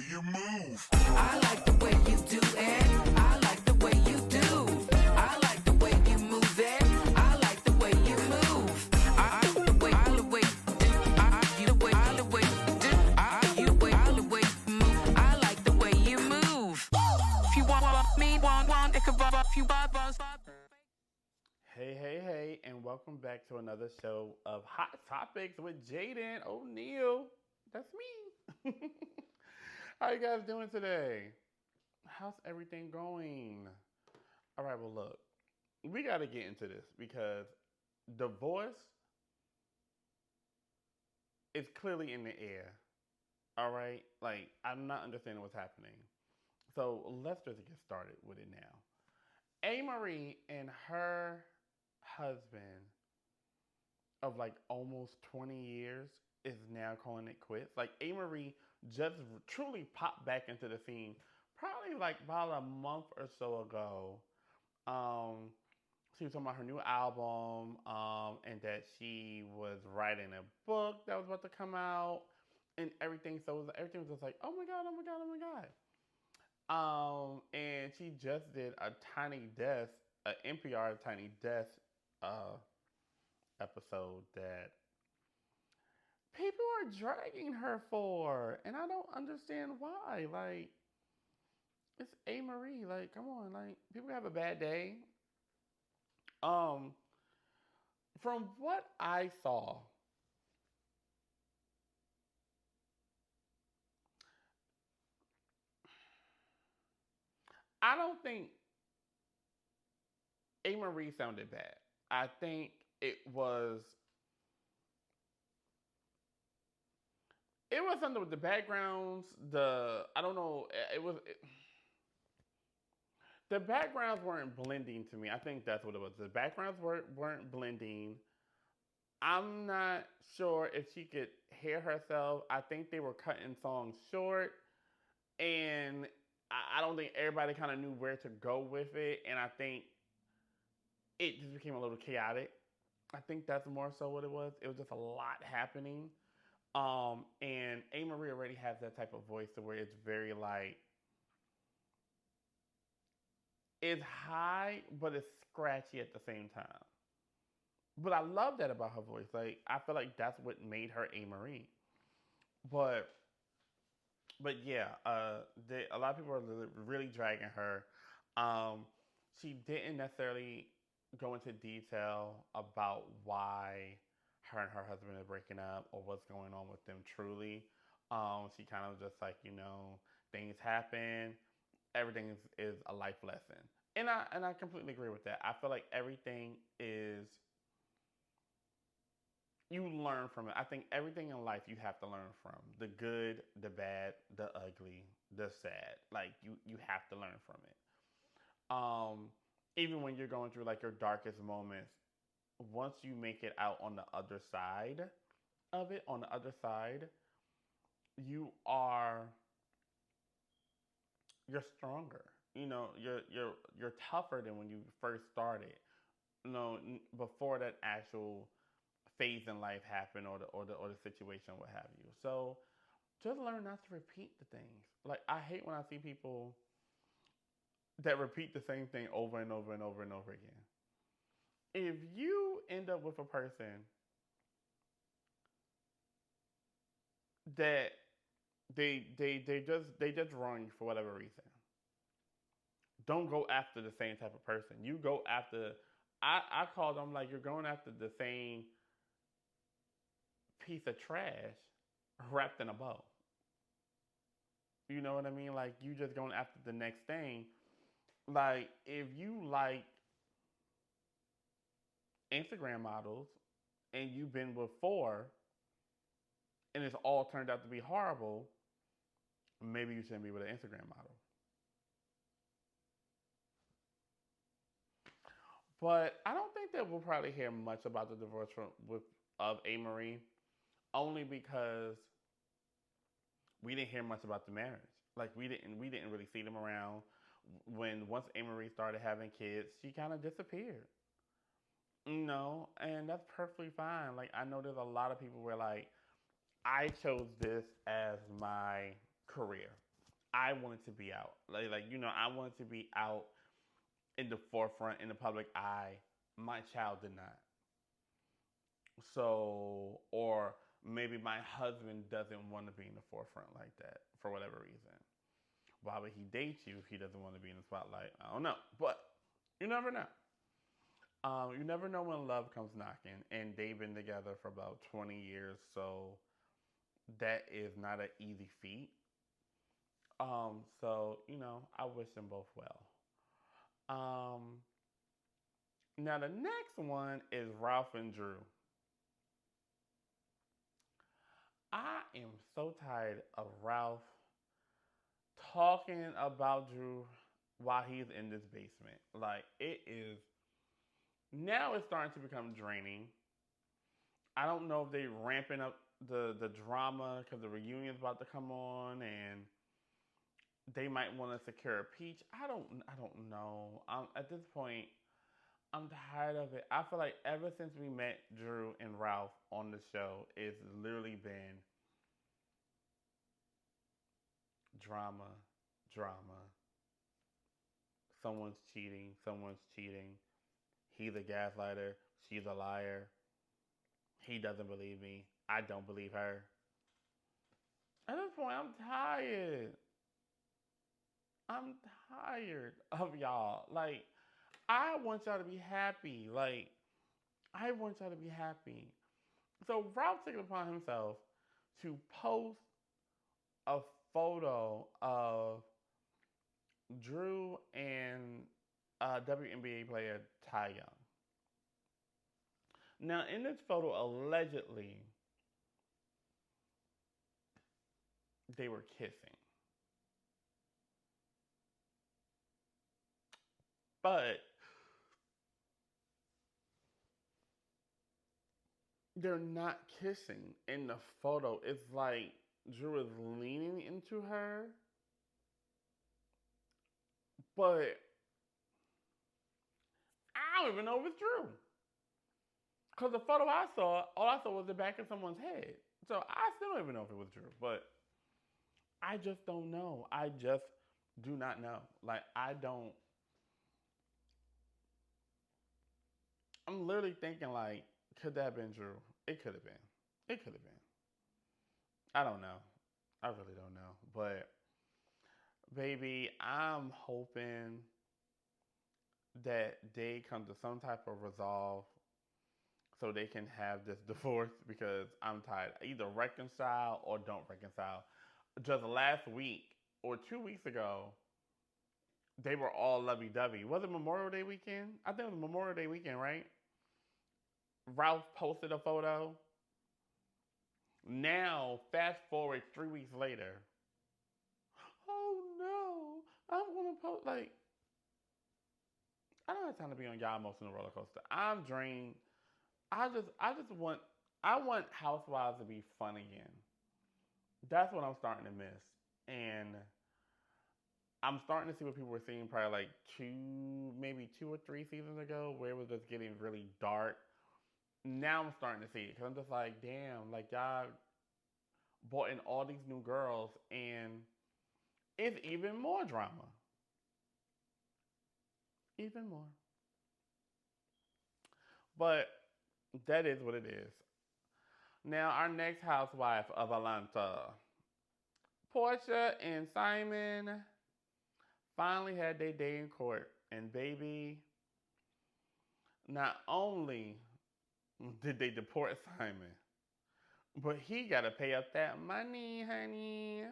way you move. I like the way you do it. I like the way you do. I like the way you move it. I like the way you move. I like the way I the way you the way I the way you way I the way you move. I like the way you move. If you want me, want it could if you want. Hey, and welcome back to another show of Hot Topics with Jaden O'Neal. That's me. How you guys doing today? How's everything going? All right, well, look, we got to get into this because divorce is clearly in the air. All right? Like, I'm not understanding what's happening. So let's just get started with it now. A. Marie and her husband of like almost 20 years is now calling it quits. Like A. Marie just truly popped back into the scene probably like about a month or so ago. She was talking about her new album, and that she was writing a book that was about to come out and everything. So everything was just like, oh my God, oh my God, oh my God. And she just did a Tiny Desk, an NPR Tiny Desk episode that people are dragging her for, and I don't understand why. Like, it's A. Marie. Like, come on. Like, people have a bad day. From what I saw, I don't think A. Marie sounded bad. I think it was something with the backgrounds. I don't know. The backgrounds weren't blending to me. I think that's what it was. The backgrounds weren't blending. I'm not sure if she could hear herself. I think they were cutting songs short, and I don't think everybody kind of knew where to go with it. And I think it just became a little chaotic. I think that's more so what it was. It was just a lot happening. And A. Marie already has that type of voice to where it's very like, it's high, but it's scratchy at the same time. But I love that about her voice. Like, I feel like that's what made her A. Marie. But yeah, a lot of people are really dragging her. She didn't necessarily go into detail about why her and her husband are breaking up or what's going on with them truly. She kind of just like, things happen. Everything is a life lesson. And I completely agree with that. I feel like everything is, you learn from it. I think everything in life you have to learn from. The good, the bad, the ugly, the sad. Like you have to learn from it. Even when you're going through like your darkest moments, once you make it out on the other side of it, on the other side, you're stronger. You're tougher than when you first started. Before that actual phase in life happened or the situation, what have you. So just learn not to repeat the things. Like, I hate when I see people that repeat the same thing over and over and over and over again. If you end up with a person that they just wrong you for whatever reason, don't go after the same type of person. You go after, I call them like, you're going after the same piece of trash wrapped in a bow. You know what I mean? Like, you just going after the next thing. Like, if you like Instagram models and you've been with 4 and it's all turned out to be horrible, maybe you shouldn't be with an Instagram model. But I don't think that we'll probably hear much about the divorce of A. Marie, only because we didn't hear much about the marriage. Like, we didn't really see them around. Once A. Marie started having kids, she kind of disappeared. And that's perfectly fine. Like, I know there's a lot of people where like, I chose this as my career. I wanted to be out. I wanted to be out in the forefront in the public eye. My child did not. So, or maybe my husband doesn't want to be in the forefront like that for whatever reason. Why would he date you if he doesn't want to be in the spotlight? I don't know, but you never know. You never know when love comes knocking, and they've been together for about 20 years, so that is not an easy feat. So I wish them both well. Um, Now the next one is Ralph and Drew. I am so tired of Ralph talking about Drew while he's in this basement. Like it is now it's starting to become draining. I don't know if they are ramping up the drama because the reunion's about to come on and they might want to secure a peach. I don't know. At this point, I'm tired of it. I feel like ever since we met Drew and Ralph on the show, it's literally been drama, drama. Someone's cheating, someone's cheating. He's a gaslighter, she's a liar. He doesn't believe me. I don't believe her. At this point, I'm tired. I'm tired of y'all. Like, I want y'all to be happy. Like, I want y'all to be happy. So Ralph took it upon himself to post a photo of Drew and WNBA player Ty Young. Now, in this photo, allegedly, they were kissing. But they're not kissing in the photo. It's like Drew is leaning into her, but I don't even know if it's Drew. Because the photo I saw, all I saw was the back of someone's head. So I still don't even know if it was Drew. But I just don't know. I just do not know. Like, I don't. I'm literally thinking, like, could that have been Drew? It could have been. It could have been. I don't know. I really don't know. But, baby, I'm hoping that they come to some type of resolve so they can have this divorce because I'm tired. Either reconcile or don't reconcile. Just last week or 2 weeks ago, they were all lovey-dovey. Was it Memorial Day weekend? I think it was Memorial Day weekend, right? Ralph posted a photo. Now, fast forward 3 weeks later. Oh no, I'm gonna post like I don't have time to be on y'all emotional roller coaster. I'm drained. I want Housewives to be fun again. That's what I'm starting to miss. And I'm starting to see what people were seeing probably like maybe 2 or 3 seasons ago, where it was just getting really dark. Now I'm starting to see it because I'm just like, damn, like y'all brought in all these new girls, and it's even more drama, even more. But that is what it is. Now our next housewife of Atlanta, Portia and Simon, finally had their day in court, and baby, not only did they deport Simon, but he got to pay up that money, honey.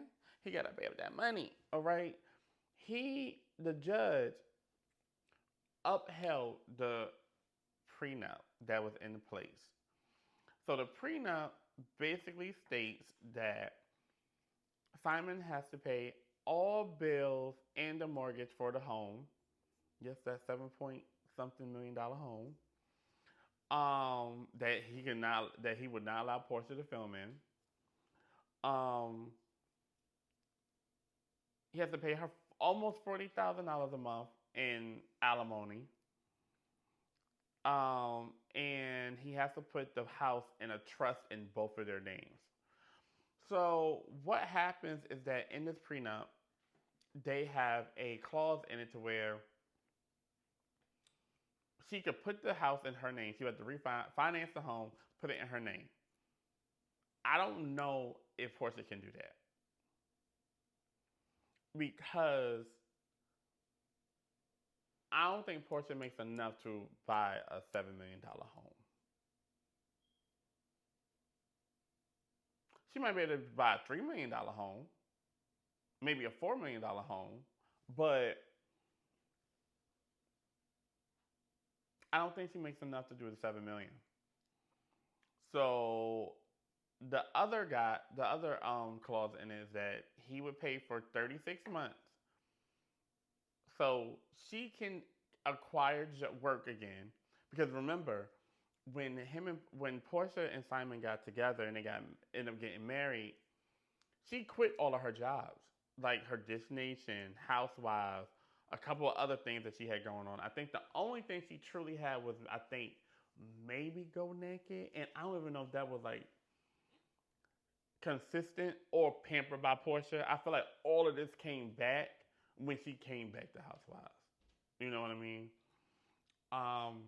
He got to pay up that money, all right? The judge, upheld the prenup that was in place. So the prenup basically states that Simon has to pay all bills and the mortgage for the home. Yes, that 7 point something million dollar home. That he would not allow Portia to film in. Um, he has to pay her almost $40,000 a month in alimony. And he has to put the house in a trust in both of their names. So what happens is that in this prenup, they have a clause in it to where she could put the house in her name. She had to refinance the home, put it in her name. I don't know if Portia can do that because I don't think Portia makes enough to buy a $7 million home. She might be able to buy a $3 million home, maybe a $4 million home, but I don't think she makes enough to do the 7 million. So the other clause in it is that he would pay for 36 months, so she can acquire work again. Because remember, when Portia and Simon got together and they got ended up getting married, she quit all of her jobs, like her Dish Nation, Housewives, a couple of other things that she had going on. I think the only thing she truly had was, I think, maybe Go Naked, and I don't even know if that was like consistent or pampered by Portia. I feel like all of this came back when she came back to Housewives. You know what I mean? Um,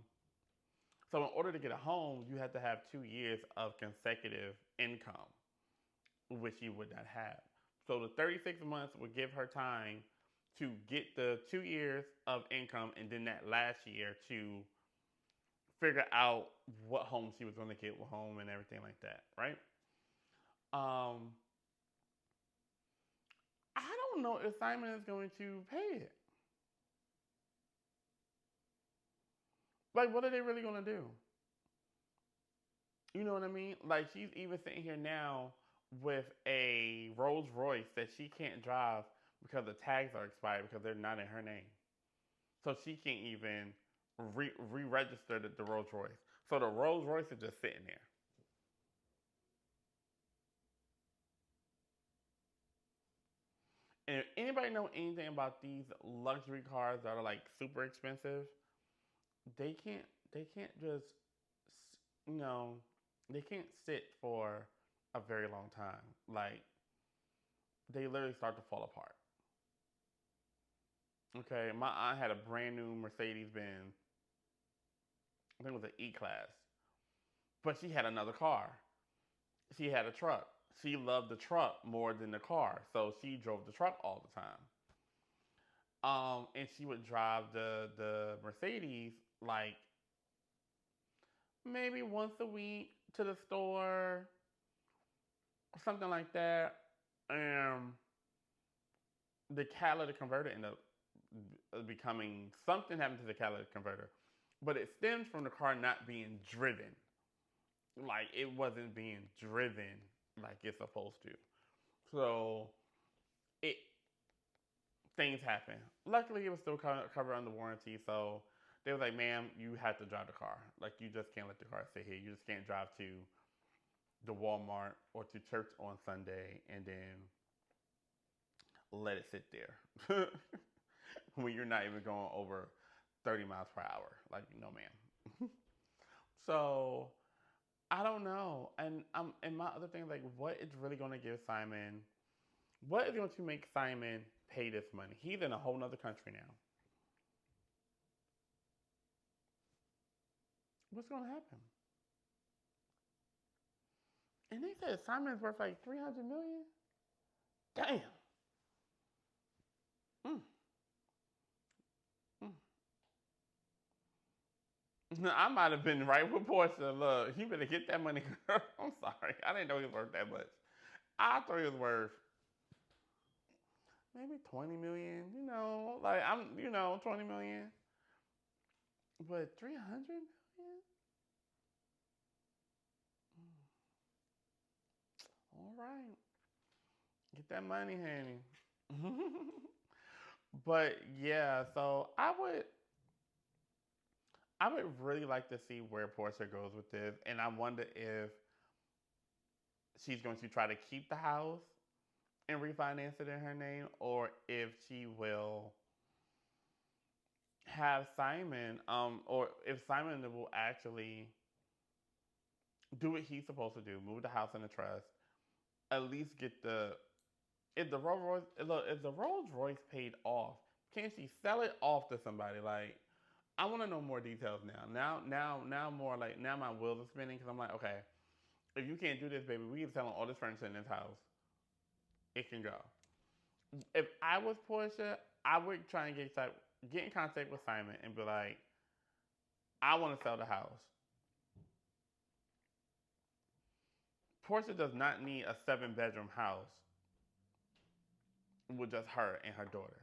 so in order to get a home, you had to have 2 years of consecutive income, which you would not have. So the 36 months would give her time to get the 2 years of income, and then that last year to figure out what home she was going to get with home and everything like that, right? Um, I don't know if Simon is going to pay it. Like, what are they really going to do? You know what I mean? Like, she's even sitting here now with a Rolls Royce that she can't drive because the tags are expired because they're not in her name. So she can't even re-register the Rolls Royce. So the Rolls Royce is just sitting there. And if anybody know anything about these luxury cars that are like super expensive, they can't just you know they can't sit for a very long time. Like they literally start to fall apart. Okay, my aunt had a brand new Mercedes Benz. I think it was an E class, but she had another car. She had a truck. She loved the truck more than the car, so she drove the truck all the time. And she would drive the Mercedes like maybe once a week to the store, something like that. And the catalytic converter ended up becoming something happened to the catalytic converter, but it stems from the car not being driven. Like it wasn't being driven like it's supposed to. So it things happen. Luckily, it was still covered under warranty, so they was like, "Ma'am, you have to drive the car. Like you just can't let the car sit here. You just can't drive to the Walmart or to church on Sunday and then let it sit there when you're not even going over 30 miles per hour. Like, no, ma'am." So I don't know, and my other thing is like, what is really going to give Simon? What is going to make Simon pay this money? He's in a whole nother country now. What's going to happen? And they said Simon's worth like 300 million. Damn. Mm, mm. I might have been right with Portia. Look, you better get that money, girl. I'm sorry. I didn't know he was worth that much. I thought he was worth maybe 20 million. Like 20 million. But 300 million? All right. Get that money, honey. But yeah, so I would really like to see where Portia goes with this, and I wonder if she's going to try to keep the house and refinance it in her name, or if she will have Simon, or if Simon will actually do what he's supposed to do, move the house in the trust, at least get the if the Rolls Royce, look, if the Rolls Royce paid off, can she sell it off to somebody? Like, I want to know more details now. Now more like now my wheels are spinning because I'm like, okay, if you can't do this, baby, we can selling all this furniture in this house. It can go. If I was Portia, I would try and get in contact with Simon and be like, I want to sell the house. Portia does not need a 7-bedroom house with just her and her daughter.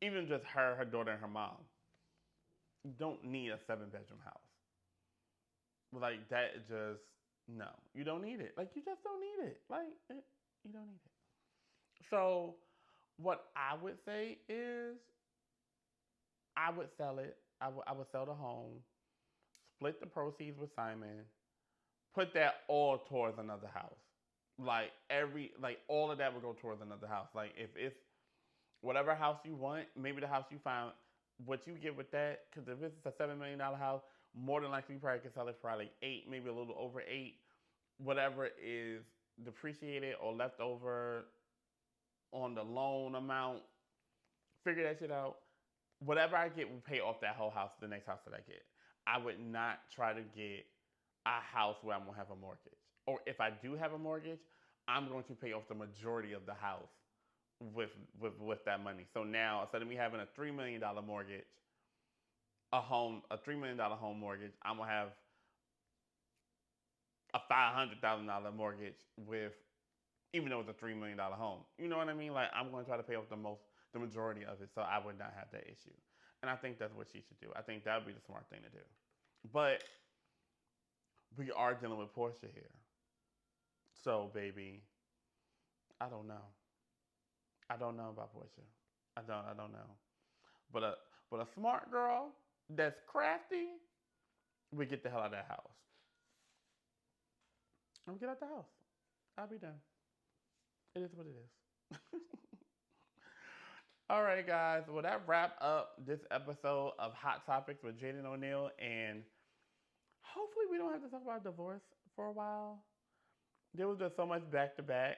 Even just her daughter, and her mom. You don't need a 7-bedroom house. Like, that just, no. You don't need it. Like, you just don't need it. Like, you don't need it. So, what I would say is, I would sell it. I would sell the home, split the proceeds with Simon, put that all towards another house. Like all of that would go towards another house. Like if it's whatever house you want, maybe the house you find, what you get with that, because if it's a $7 million house, more than likely you probably can sell it for like 8, maybe a little over 8. Whatever is depreciated or left over on the loan amount, figure that shit out. Whatever I get will pay off that whole house, the next house that I get. I would not try to get a house where I'm going to have a mortgage. Or if I do have a mortgage, I'm going to pay off the majority of the house with that money. So now, instead of me having a $3 million mortgage, a $3 million home mortgage, I'm going to have a $500,000 mortgage with, even though it's a $3 million home. You know what I mean? Like, I'm going to try to pay off the majority of it, so I would not have that issue. And I think that's what she should do. I think that would be the smart thing to do. But we are dealing with Portia here. So, baby, I don't know. I don't know about Portia. I don't know. But a smart girl that's crafty, we get the hell out of that house. I'm gonna get out the house. I'll be done. It is what it is. All right, guys. Well, that wrapped up this episode of Hot Topics with Jaden O'Neal, and hopefully we don't have to talk about divorce for a while. There was just so much back-to-back,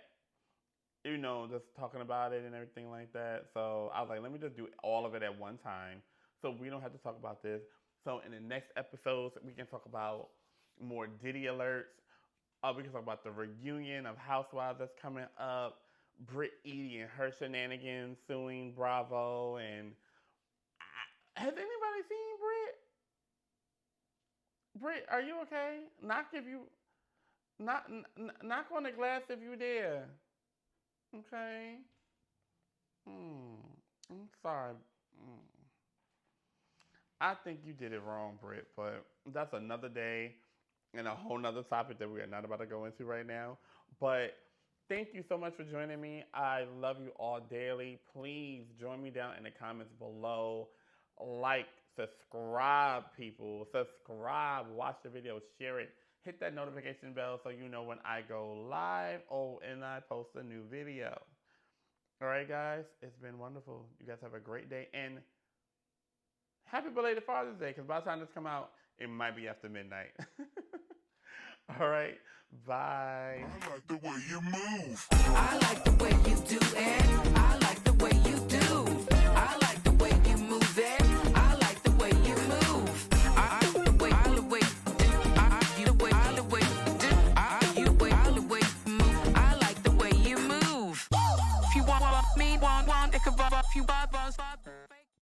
you know, just talking about it and everything like that. So I was like, let me just do all of it at one time so we don't have to talk about this. So in the next episodes, we can talk about more Diddy alerts. We can talk about the reunion of Housewives that's coming up. Britt Edie and her shenanigans suing Bravo. And has anybody seen Britt? Britt, are you okay? Knock on the glass if you dare. Okay? I'm sorry. I think you did it wrong, Britt, but that's another day and a whole nother topic that we are not about to go into right now. But thank you so much for joining me. I love you all dearly. Please join me down in the comments below. Like, subscribe, people. Subscribe, watch the video, share it. Hit that notification bell so you know when I go live and I post a new video. All right, guys. It's been wonderful. You guys have a great day. And happy belated Father's Day, because by the time this come out, it might be after midnight. All right. Bye. I like the way you move. I like the way you do it. I like the way you do. I like the way you move it. I like the way you move. I like the way you move. I like the way you move. If you want me, it could if you